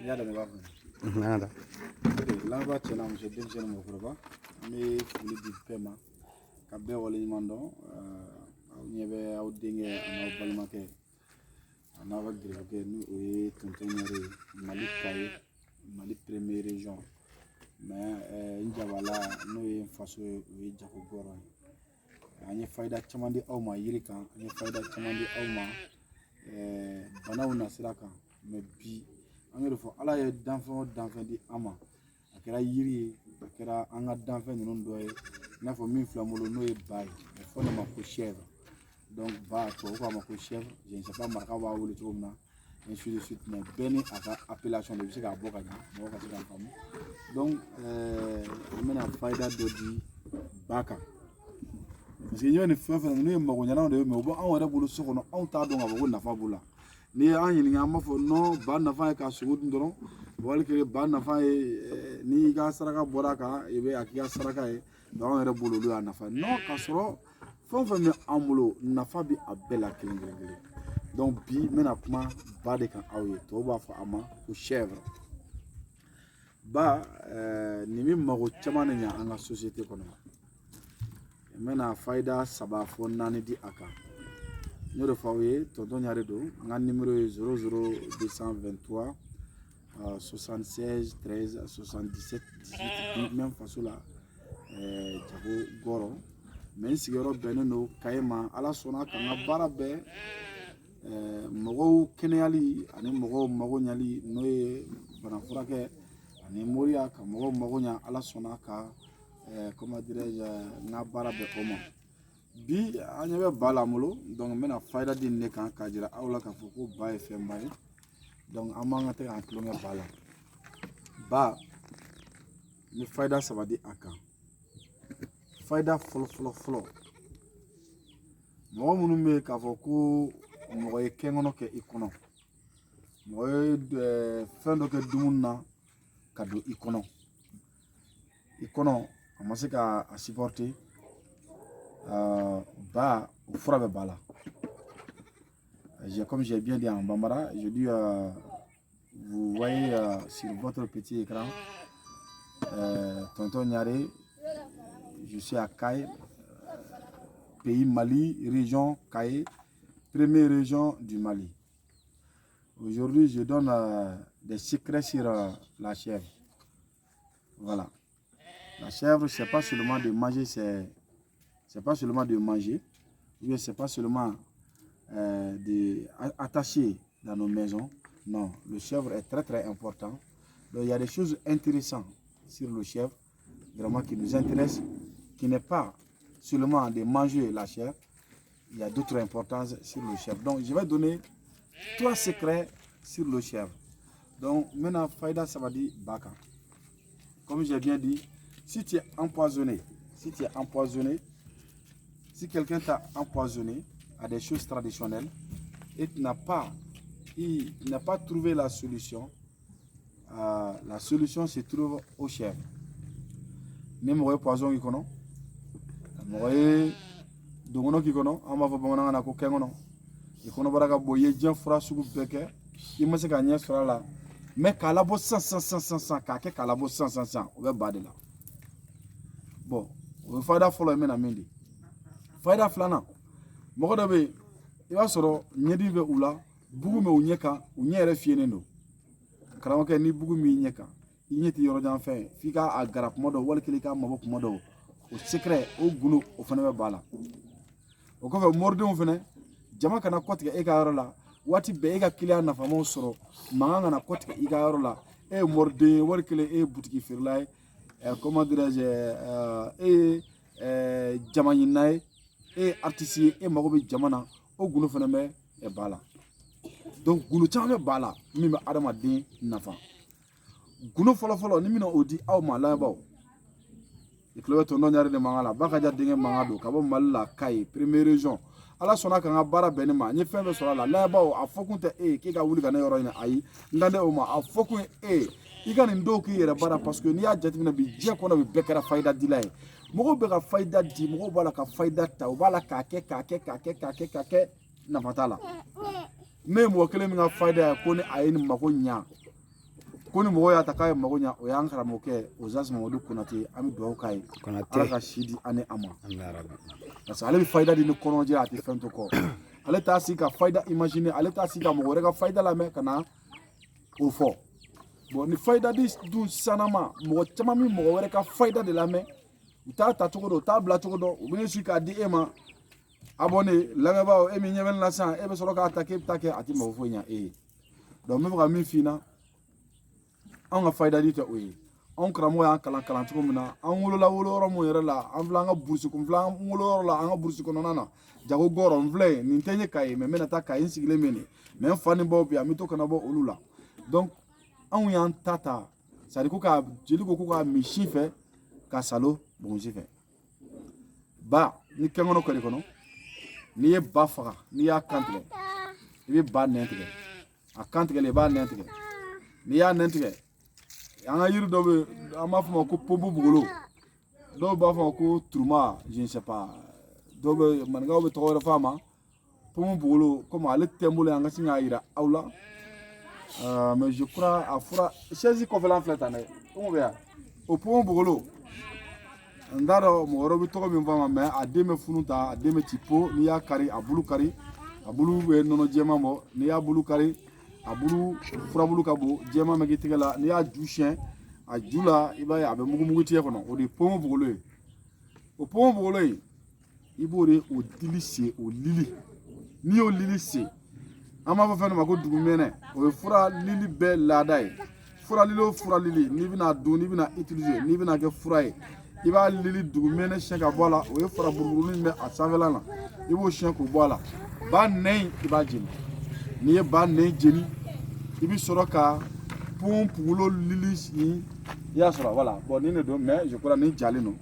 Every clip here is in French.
yada ne b'a fɔ nada laban cɛla muso denmisɛnnin mɔgɔkɔrɔba an bɛ foli di bɛɛ ma ka bɛɛ waleɲuman dɔn aw ɲɛ bɛ aw denkɛ an'aw balimakɛ a n'aw ka gɛrɛgɛ ni o ye tonton Ɲare ye Mali Kayi Mali premier région mais n jabala n'o ye n faso ye o ye Jago Gɔrɔ ye an ye fayida caman di aw ma yiri kan an ye fayida caman di aw ma banaw nasira kan mais bi an y'o de fɔ Ala ye danfɛn o danfɛn di an ma a kɛra yiri ye a kɛra an ka danfɛn ninnu dɔ ye i n'a fɔ min filɛ n bolo n'o ye ba ye a bɛ fɔ ne ma ko chèvre donc ba tubabu k'a ma ko chèvre je ne sais pas maraka b'a wele cogo min na ainsi de suite mais bɛɛ ni a ka appellation de bɛ se k'a bɔ ka ɲɛ mɔgɔw ka se k'a faamu donc an bɛna fayida dɔ di ba kan parce que ɲɛ ni fɛn fɛn n'u ye magoɲɛnaw de ye mais u bɛ anw yɛrɛ bolo so kɔnɔ anw t'a dɔn k'a fɔ ko nafa b'u la n'i ye an ɲininka an b'a fɔ non ba nafa ye ka sogo dun dɔrɔn walima ba nafa ye n'i ka saraka bɔra a kan i bɛ a k'i ka saraka ye anw yɛrɛ bolo olu y'a nafa non k'a sɔrɔ fɛn o fɛn bɛ an bolo nafa bɛ a bɛɛ la kelen kelen kelen donc bi n bɛna kuma ba de kan aw ye tɔw b'a fɔ a ma ko chèvre ba nin bɛ mago caman de ɲɛ an ka société kɔnɔ n bɛna fayida 3 fɔ 4 di a kan n y'o de fɔ aw ye tonton Ɲare don n ka numéro ye 00223 76 13 77 18 bi même faso la Jago Gɔrɔ mais n sigiyɔrɔ bɛnnen don Kayi ma Ala sɔnna ka n ka baara bɛɛ mɔgɔw kɛnɛyali ani mɔgɔw mago ɲali n'o ye bana furakɛ ani moriya ka mɔgɔw mago ɲa Ala sɔnna ka comment dirais-je n ka baara bɛɛ o ma bi an ɲɛ bɛ ba la n bolo donc n bɛna fayida di nin de kan k'a jira aw la k'a fɔ ko ba ye fɛnba ye donc an b'an ka tɛ k'an tulonkɛ ba la ba n bɛ fayida 3 di a kan fayida fɔlɔ fɔlɔ fɔlɔ mɔgɔ minnu bɛ k'a fɔ ko mɔgɔ ye kɛnkɔnɔ kɛ i kɔnɔ mɔgɔ ye fɛn dɔ kɛ dumuni na ka don i kɔnɔ a ma se ka a supporter ba o fura bɛ ba la comme j'ai bien dit en bambara je dis vous voyez sur votre petit écran tonton Ɲare je suis à Kayi pays Mali région Kayi première région du Mali. Aujourd'hui, je donne des secrets sur la chèvre. Voilà. La chèvre, c'est pas seulement de manger, c'est pas seulement de manger, c'est pas seulement d'attacher dans nos maisons. Non, le chèvre est très très important. Donc il y a des choses intéressantes sur le chèvre, vraiment qui nous intéressent, qui n'est pas seulement de manger la chèvre. Il y a d'autres importances sur le chèvre. Donc, je vais donner 3 secrets sur le chèvre. Donc, maintenant, Faïda Sabadi Baka. Comme j'ai bien dit, si tu es empoisonné, si quelqu'un t'a empoisonné à des choses traditionnelles et tu n'as pas trouvé la solution se trouve au chèvre. Ni mo poison qui connaît, dongono ki kono an b'a fɔ bamanankan na ko kɛnkɔnɔ i kɔnɔbara ka bon i ye diɲɛ fura sugu bɛɛ kɛ i ma se ka ɲɛ sɔrɔ a la mais k'a labɔ sisan k'a kɛ k'a labɔ sisan o bɛ ba de la bon o ye fayida fɔlɔ ye n bɛna min di fayida filanan mɔgɔ dɔ bɛ yen i b'a sɔrɔ ɲɛdimi bɛ u la bugu bɛ u ɲɛ kan u ɲɛ yɛrɛ fiyɛlen don karamɔgɔkɛ ni bugu min ɲɛ kan i ɲɛ tɛ yɔrɔ jan fɛ f'i k'a gara kuma dɔ wali kelen i k'a mabɔ kuma dɔ o secret o golo o fana bɛ ba la o kɔfɛ mɔridenw fana jama kana kɔtigɛ e ka yɔrɔ la waati bɛɛ e ka kiliyan nafamaw sɔrɔ mankan kana kɔtigɛ i ka yɔrɔ la e ye mɔriden ye wari kelen e ye butigi feerela ye comment dirais-je e ye jama ɲinina ye e ye artiste ye e mago bɛ jama na o golo fana bɛ ba la donc golo caman bɛ ba la min bɛ adamaden nafa golo fɔlɔfɔlɔ ni mina o di aw ma lamɛnbaaw i tulo bɛ tonton Ɲare de mankan la ba ka diya denkɛ mankan don ka bɔ Mali la Kayi première région Ala sɔnna ka n ka baara bɛn ne ma n ye fɛn bɛɛ sɔrɔ a la lamɛnbaaw a fɔ kun tɛ e ye k'e ka wuli ka ne yɔrɔ ɲini ayi n dan tɛ o ma a fɔ kun ye e ye i ka nin dɔw k'i yɛrɛ baara parce que n'i y'a jateminɛ bi diɲɛ kɔnɔ bi bɛɛ kɛra fayida dila ye mɔgɔw bɛ ka fayida di mɔgɔw b'a la ka fayida ta u b'a la k'a kɛ nafa t'a la ne ye mɔgɔ kelen min ka fayida ye ko ni a ye nin mako ɲa ko ni mɔgɔ y'a ta k'a ye mago ɲa o y'an karamɔgɔkɛ Ozas Mamadu Konate an bɛ dugawu k'a ye Ala ka si di ani a ma parce que ale bɛ fayida di ni kɔnɔjɛ a tɛ fɛn to kɔ ale t'a sigi ka fayida imaginer ale t'a sigi ka mɔgɔ wɛrɛ ka fayida lamɛn ka na o fɔ bon ni fayida di dun sanama mɔgɔ caman bɛ mɔgɔ wɛrɛ ka fayida de lamɛn u t'a ta cogo dɔn u t'a bila cogo dɔn u bɛ sigi k'a di e ma abonné lamɛnbaaw e min ɲɛ bɛ ne la sisan e bɛ sɔrɔ k'a ta k'e bɛ taa kɛ a tɛ mago foyi ɲɛ e ye donc n bɛ fɛ ka min f'i ɲɛna anw ka fayida di tɛ o ye anw karamɔgɔ y'an kalan cogo min na an wolola yɔrɔ min yɛrɛ la an filɛ an ka burusi n filɛ an wolo yɔrɔ la an ka burusi kɔnɔna na jago gɔrɔ n filɛ nin tɛ ɲɛ Kayi mais n bɛna taa Kayi n sigilen bɛ nin mais n fa ni baw bɛ yan n bɛ to kana bɔ olu la donc anw y'an ta c'est à dire ko ka jeli ko ka min si fɛ ka salo bugunsi fɛ ba ni kɛnkɔnɔ kɔli kɔnɔ n'i ye ba faga n'i y'a kan tigɛ i bɛ ba nɛn tigɛ a kan tigɛlen i b'a nɛn tigɛ n'i y'a nɛn tigɛ an ka yiri dɔ bɛ an b'a fɔ ma ko pompu bugolo dɔw b'a fɔ ko turuma je ne sais pas dɔw bɛ maninkaw bɛ tɔgɔ wɛrɛ f'a ma pompu bugolo komi ale tɛ n bolo yan an ka sin k'a yira aw la mais je crois a fura chaise kɔfɛla filɛ tan dɛ kɔngɔ bɛ yan o pompu bugolo n t'a dɔn mɔgɔ wɛrɛ bɛ tɔgɔ min f'a ma mais a den bɛ funu ta a den bɛ ci po n'i y'a kari a bulu kari a bulu bɛ nɔnɔ jɛman bɔ n'i y'a bulu kari a bulu furabulu ka bon jɛman bɛ k'i tɛgɛ la n'i y'a ju siyɛn a ju la i b'a ye a bɛ mugu tigɛ kɔnɔ o de ye pompu bugolo ye o pompu bugolo in i b'o de o dili se o lili n'i y'o lili se an b'a fɔ fɛn dɔ ma ko dugumɛnɛ o ye fura lili bɛɛ laada ye fura lili o fura lili n'i bɛna dun n'i bɛna utiliser n'i bɛna kɛ fura ye i b'a lili dugumɛnɛ siyɛn ka bɔ a la o ye fara buruburunin bɛ a sanfɛla la i b'o siyɛn k'o bɔ a la ba nɛn i b'a jeni n'i ye ba nɛn jeni i bɛ sɔrɔ ka pompu bugolo lili i y'a sɔrɔ voilà bon nin de don mais je crois nin jalen don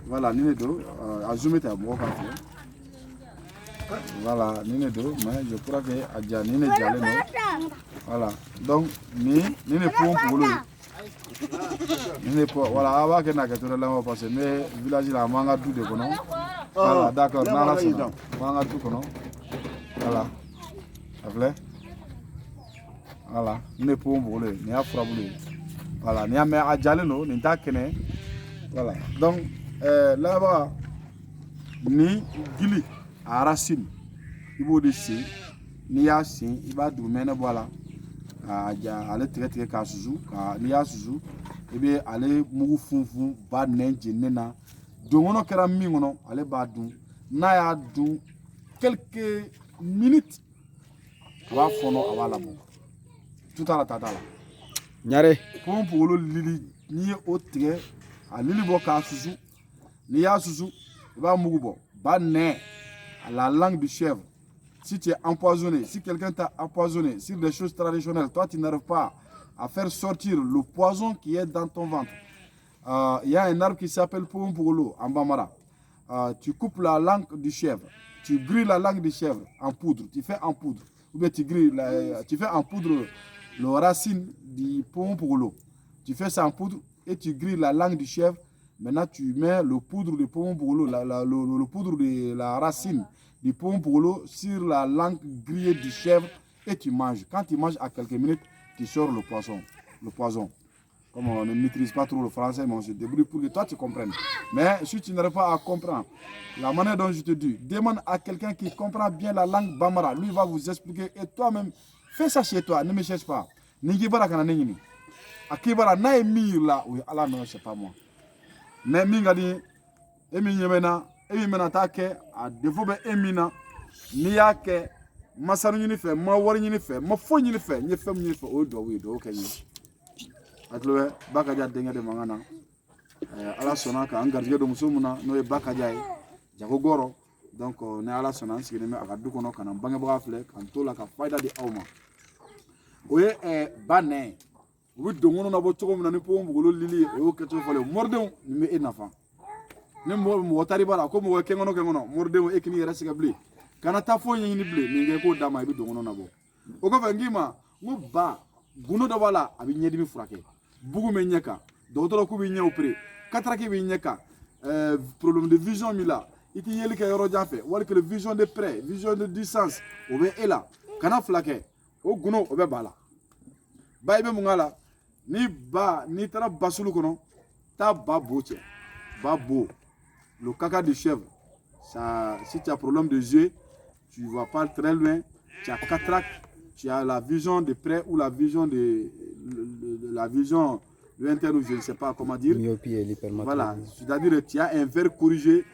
voilà nin de don a zoomé ta mɔgɔ kan fɛ voilà nin de don mais je crois que a ja nin de jalen don voilà donc nin de pompu bugolo ye nin de voilà a b'a kɛ n'a kɛcogo la parce que ne village la an b'an ka du de kɔnɔ voilà d'accord n'Ala sɔnna an b'an ka du kɔnɔ voilà a filɛ voilà nin de pompu bugolo ye nin y'a furabulu ye voilà n'i y'a mɛn a jalen don nin t'a kɛnɛ voilà donc lamɛnbaga ni gili a racine i b'o de sen n'i y'a sen i b'a dugumɛnɛ bɔ a la k'a ja ale tigɛ k'a susu n'i y'a susu i bɛ ale mugu funfun ba nɛn jeninen na donkɔnɔ kɛra min kɔnɔ ale b'a dun n'a y'a dun quelques minutes a b'a fɔnɔ a b'a labɔ tu t'a la ta t'a la ɲare pompu bugolo lili n'i ye o tigɛ a lili bɔ k'a susu n'i y'a susu i b'a mugu bɔ ba nɛn à la langue du chèvre si tu es empoisonné si quelqu'un t'a empoisonné sur des choses traditionnelles toi tu n'arrives pas à faire sortir le poison qui est dans ton ventre il y a un arbre qui s'appelle pompu bugolo en bambara tu coupes la langue du chèvre tu grilles la langue du chèvre en poudre tu fais en poudre ou bien tu fais en poudre le racine du pompu bugolo. Tu fais ça en poudre et tu grilles la langue du chèvre. Maintenant, tu mets le poudre de pompu bugolo, le poudre de la racine du pompu bugolo sur la langue grillée du chèvre et tu manges. Quand tu manges à quelques minutes, tu sors le poison. Comme on ne maîtrise pas trop le français, mais on se débrouille pour que toi tu comprennes. Mais si tu n'arrives pas à comprendre la manière dont je te dis, demande à quelqu'un qui comprend bien la langue bambara. Lui va vous expliquer et toi-même, fais ça chez toi, ne me cherche pas. Ningibara kana ningini. Akibara na emir là, oui, Allah non, c'est pas moi. Mais mingadi, emi nyemena, emi mena take, a défaut be emina, niyake, masaru nyini fe, ma wari nyini fe, ma fo nyini fe, nye fem nyini fe, o do we do kenyi. Atlowe, bakaja denga de mangana. Ala sona ka angardige do musumuna, no e bakaja e, jago goro. Donc, ne ala sona nsi ne me akadu kono kana bange baga fle, kan tola ka fayda di awma. Oye ba nɛn u bɛ donkɔnɔ na bɔ cogo min na ni pompu bugolo lili o y'o kɛcogo fɔlen mɔridenw nin bɛ e nafa ni mɔgɔ taar'i b'a la ko mɔgɔ kɛnkɔnɔ mɔridenw e k'i n'i yɛrɛ sɛgɛ bilen kana taa foyi ɲɛɲini bilen nin kɛ k'o d'a ma i bɛ donkɔnɔ na bɔ o kɔfɛ n k'i ma n ko ba gundo dɔ b'a la a bɛ ɲɛdimi furakɛ bugun bɛ ɲɛ kan dɔgɔtɔrɔ k'u bɛ ɲɛ opéré cataracte bɛ ɲɛ kan problème de vision min la i tɛ yeli kɛ yɔrɔ jan fɛ wali kele vision de près vision de distance o bɛ e la kana fila kɛ o gundo o bɛ ba la ba i bɛ mun k'a la ni tara basulu kono ta ba boche ba beau le caca de chèvre ça si tu as problème de yeux tu ne vois pas très loin tu as cataracte tu as la vision de près ou la vision de la vision lointaine ou je ne sais pas comment dire voilà c'est-à-dire tu as un verre corrigé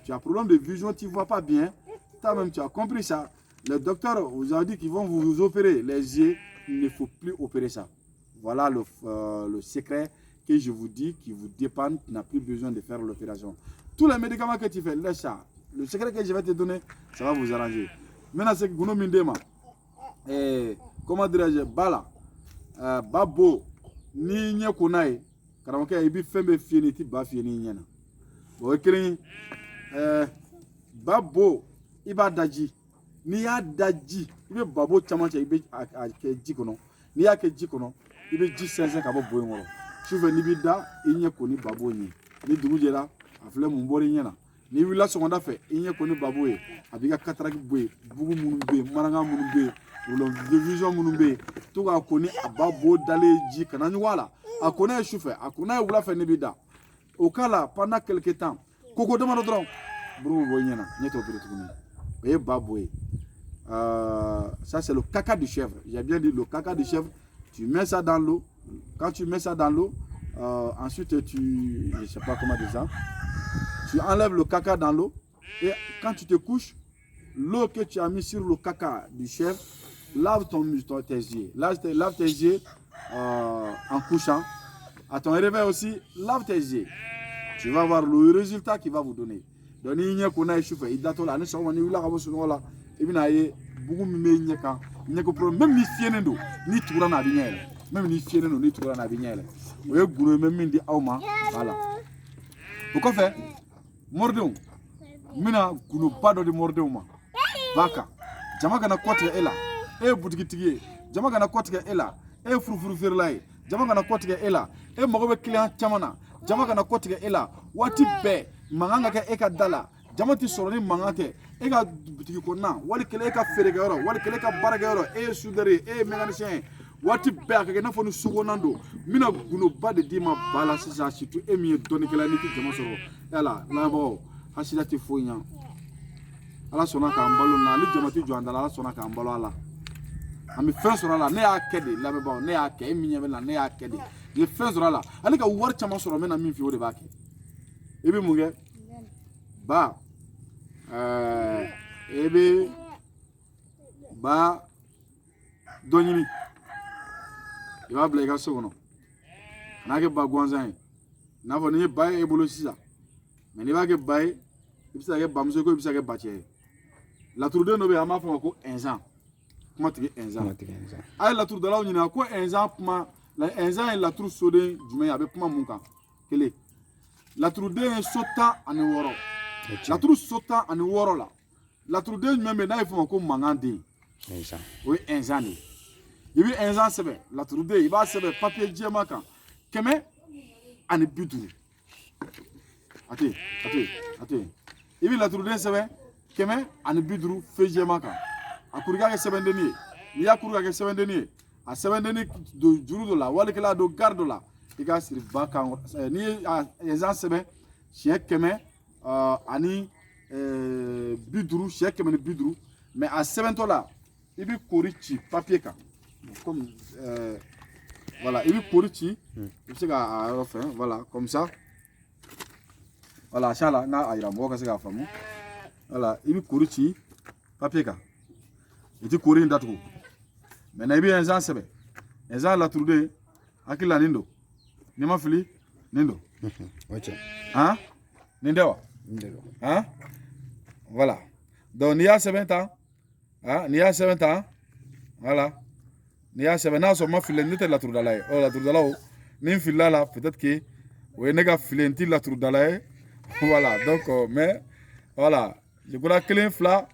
tu as problème de vision tu ne vois pas bien toi-même tu as compris ça le docteur vous a dit qu'ils vont vous opérer les yeux il ne faut plus opérer ça voilà le secret que je vous dis qui vous dépend, tu n'as plus besoin de faire l'opération. Tous les médicaments que tu fais, laisse ça. Le secret que je vais te donner, ça va vous arranger. Maintenant, c'est que vous me comment dirais-je, Bala, Babo, ni n'y a konaï, car on a eu fait fini, tu vas finir. Bon, Babo, Iba Daji, ni a Daji, il veut Babo Chamacha, il veut à Djikono, ni a que Djikono, il veut 10-15 ans à Bobo. Si vous avez da il n'y a koni babo ni dugujela a flem mbori nyana ni wila sonda fe il n'y a koni babo e abiga kataraki boy bugu munube maranga munube lo division munube to ga koni ababo daleji kanani wala a koni chauffeur a koni wula fe nibida au kala pendant quelque temps koko demande dron buru boy nyana nyeto birutukuni e babo e ça c'est le caca de chèvre j'ai bien dit le caca de chèvre tu mets ça dans l'eau. Quand tu mets ça dans l'eau, ensuite je ne sais pas comment dire ça, tu enlèves le caca dans l'eau et quand tu te couches, l'eau que tu as mis sur le caca du chèvre, lave tes yeux. Lave tes yeux en couchant. À ton réveil aussi, lave tes yeux. Tu vas voir le résultat qu'il va vous donner. Donc, il y a qu'on a échauffé. Il date là, il y a beaucoup de problèmes. Même si il y a ni tout le monde. Même ni fier non ni tout na binyele o ye guro même ndi awma voilà pourquoi faire mordon mina guno pado de mordon ma baka jama kana kote ela e butiki tigi jama kana kote ela e furufuru ferlay jama kana kote ela e magobe client chamana jama kana kote ela wati be manganga ke e ka dala jama ti soroni mangake e ka butiki ko na wali kele e ka fere ga yoro wali kele ka baraga yoro e soudeur e mécanicien wati be akake na fonu sugonando mina guno ba de dima bala sisa situ emi doni kala niki jama soro yala labo hasida ti fonya ala sona ka mbalo na li jama ti joandala ala sona ka mbalo ala ami fen soro ala ne akede labe ba ne ake emi nyebe na ne akede ye fen soro ala ali ka war chama soro mena min fi wode baki ebi munge ba ebe ba donyini il va blaguer ça ou non? N'a que bagouanzan. N'a pas ni bail et boulot ça. Mais il va que bail, il s'agit de bamzo il s'agit de bâtir. La tour de nos béams a fait encore 1 an. Comment tu dis 1 ans? Ah la tour de là on y a quoi 1 an pour moi. 1 an et la tour sodé du mai avec moi mon cas. Quel est? La tour de sota en euro. La tour sota en euro là. La tour de même là il faut encore mangandi. 1 ans. Oui 1 an. Il y a 1 an, c'est bien. La troude, il va se faire papier diamant. Keme, ane bidou. Attends. Il y a la troude, c'est bien. Keme, ane bidou, fait diamant. A Kourga, c'est 7 deniers. Il y a Kourga, 7 deniers. À 7 deniers de jour de la, ou alors de garde là. Il y a sur Bakan. Ni à 1 an, c'est bien. Chien Keme, ane bidou, chien Keme, bidou. Mais à 7 ans là, il y a Kourichi, papier. Comme voilà, il est pourri, voilà, comme ça. Voilà, ça là, na aïra moi qu'est-ce qu'il a fait moi. Voilà, il est pourri, papier ka. Il est pourri d'atro. Mais na ibi 1 an c'est bien. 1 an la trouvé, akila nindo. Ni ma fili, nindo. Ok. Hein? Nindo. Hein? Voilà. Donc il y a 7 ans. Hein? Il y a 7 ans. Voilà. Il y a 7 ans, ma fille n'était la tour d'Alaï. Oh, la tour d'Alaï, ni fille là, peut-être que, oui, n'est pas fille la tour d'Alaï. Voilà, donc, mais, voilà, je crois que les fla.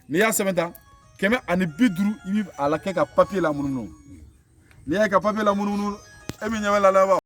Il y a 7 ans, quand même, on est bidrou, il y a la papier là, mon nom. Il y a un papier là, mon nom, et il y a la lava.